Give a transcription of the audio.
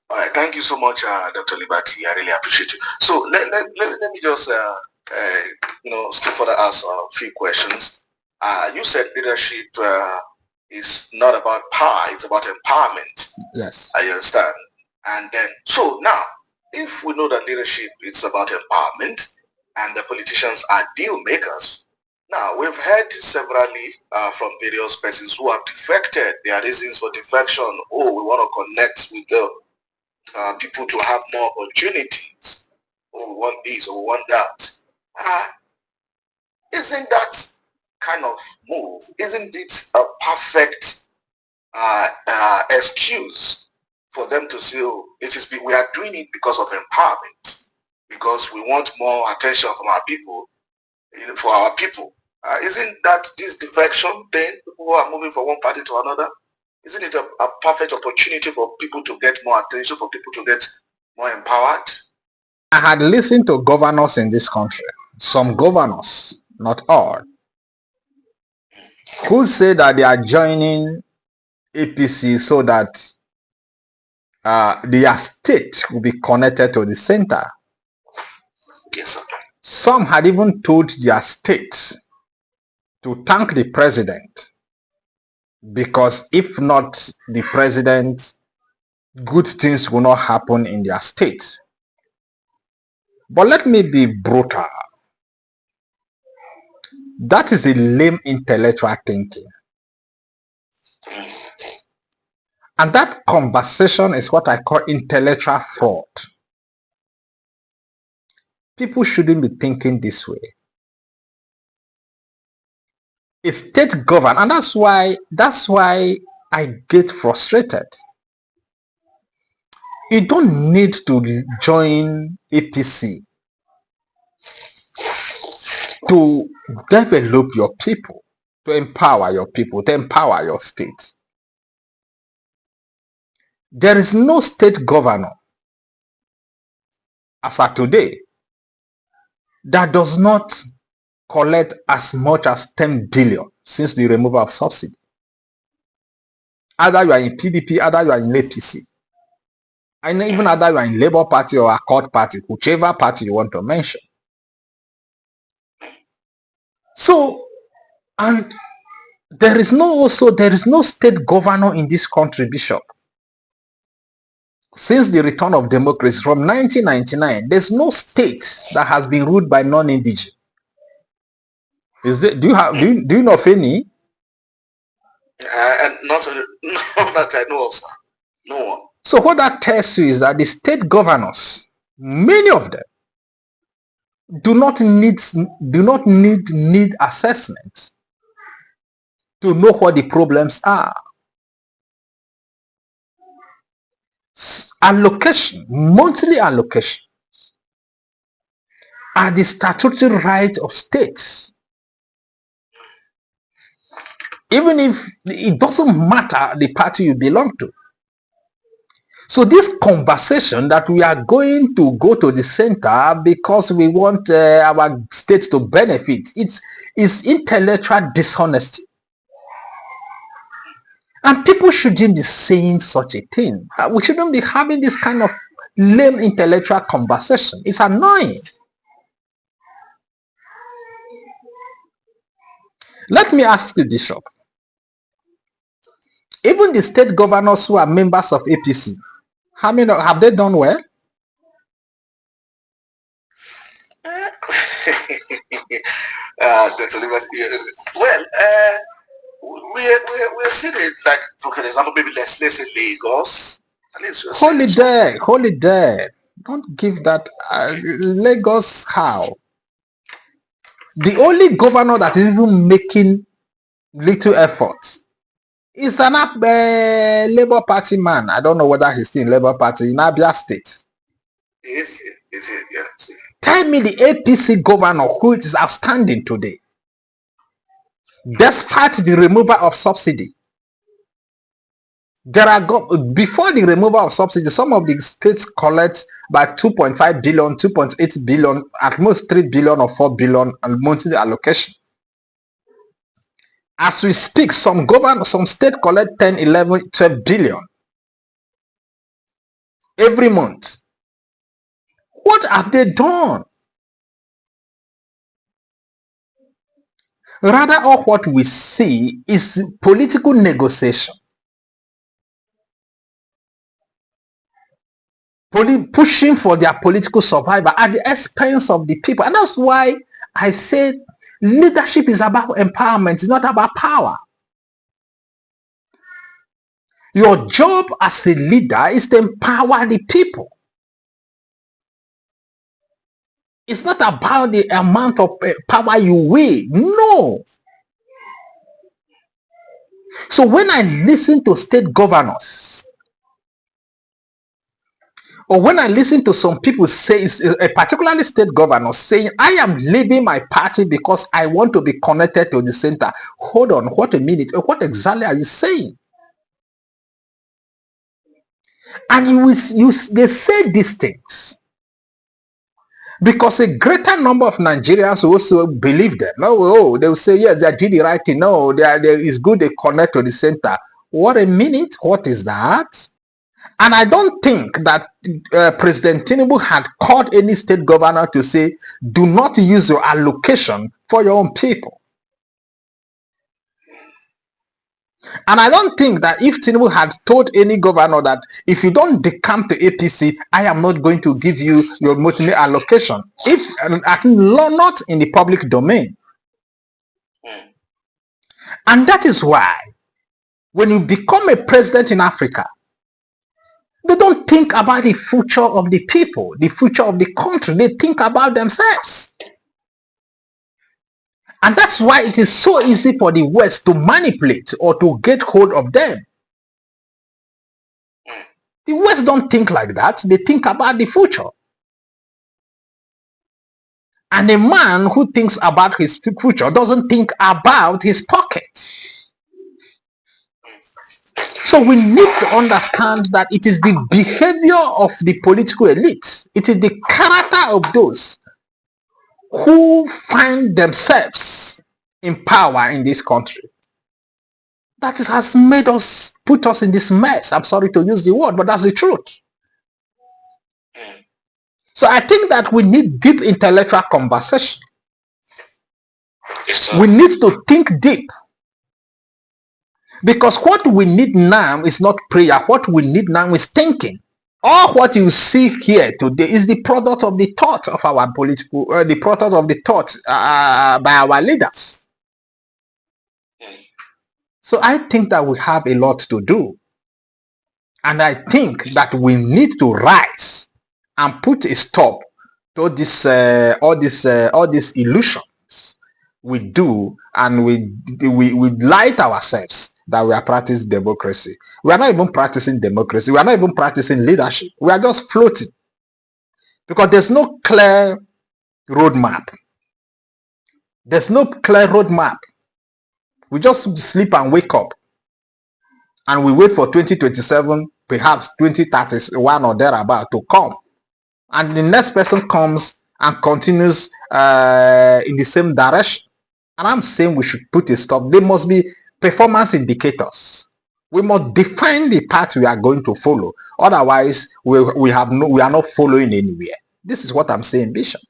All right, thank you so much, Dr. Liberty. I really appreciate you. So let me just still further ask a few questions. You said leadership is not about power; it's about empowerment. Yes. I understand. And then, so now, if we know that leadership is about empowerment, and the politicians are deal makers, now we've heard severally from various persons who have defected. Their reasons for defection: oh, we want to connect with the people to have more opportunities, or we want this, or we want that. Isn't that kind of move, isn't it a perfect excuse for them to say, oh, we are doing it because of empowerment, because we want more attention from our people, for our people. Isn't that this defection thing, people who are moving from one party to another, isn't it a perfect opportunity for people to get more attention, for people to get more empowered? I had listened to governors in this country, some governors, not all, who say that they are joining APC so that their state will be connected to the center. Yes, sir. Some had even told their state to thank the president, because if not the president, good things will not happen in their state. But let me be brutal. That is a lame intellectual thinking. And that conversation is what I call intellectual fraud. People shouldn't be thinking this way. A state government, and that's why I get frustrated. You don't need to join APC to develop your people, to empower your people, to empower your state. There is no state governor as of today that does not collect as much as 10 billion since the removal of subsidy. Either you are in PDP, either you are in APC, and even either you are in Labour Party or Accord Party, whichever party you want to mention. So, and there is no state governor in this country, Bishop. Since the return of democracy from 1999, there's no state that has been ruled by non-indigenous. Do you know of any? Not that I know of, sir. No one. So what that tells you is that the state governors, many of them, do not need assessment to know what the problems are. Allocation, monthly allocation, are the statutory right of states. Even if it doesn't matter the party you belong to. So this conversation that we are going to go to the center because we want our state to benefit, it's intellectual dishonesty. And people shouldn't be saying such a thing. We shouldn't be having this kind of lame intellectual conversation. It's annoying. Let me ask you, Bishop. Even the state governors who are members of APC, how many have they done well? Well, we're seeing it like, for example, maybe let's say Lagos. Holiday. Don't give that. Lagos, how? The only governor that is even making little efforts is an Labour Party man. I don't know whether he's still in Labour Party in Abia State. Is it? Yeah. Tell me the APC governor who is outstanding today, despite the removal of subsidy. Before the removal of subsidy, some of the states collect by 2.5 billion, 2.8 billion, at most 3 billion or 4 billion monthly allocation. As we speak, some state collect 10, 11, 12 billion. every month. What have they done? Rather, all what we see is political negotiation, pushing for their political survival at the expense of the people. And that's why I said leadership is about empowerment, it's not about power. Your job as a leader is to empower the people. It's not about the amount of power you wield. No. So when I listen to state governors, or when I listen to some people say, particularly state governors saying, I am leaving my party because I want to be connected to the center. Hold on, what a minute. What exactly are you saying? And they say these things because a greater number of Nigerians also believe them. No, they will say, yes, they did the right thing. No, it's good they connect to the center. What a minute. What is that? And I don't think that President Tinubu had called any state governor to say, do not use your allocation for your own people. And I don't think that if Tinubu had told any governor that if you don't decamp to APC, I am not going to give you your monthly allocation, not in the public domain. And that is why when you become a president in Africa, they don't think about the future of the people, the future of the country. They think about themselves. And that's why it is so easy for the West to manipulate or to get hold of them. The West don't think like that. They think about the future. And a man who thinks about his future doesn't think about his pocket. So we need to understand that it is the behavior of the political elite. It is the character of those who find themselves in power in this country that has put us in this mess. I'm sorry to use the word, but that's the truth. So I think that we need deep intellectual conversation. Yes, we need to think deep. Because what we need now is not prayer. What we need now is thinking. All what you see here today is the product of the thought of our political, the product of the thought by our leaders. So I think that we have a lot to do. And I think that we need to rise and put a stop to this, all these illusions we do, and we lie to ourselves that we are practicing democracy. We are not even practicing democracy. We are not even practicing leadership. We are just floating because there's no clear roadmap. There's no clear roadmap. We just sleep and wake up and we wait for 2027, perhaps 2031 or thereabout to come. And the next person comes and continues in the same direction. And I'm saying we should put a stop. There must be performance indicators. We must define the path we are going to follow. Otherwise, we are not following anywhere. This is what I'm saying, Bishop.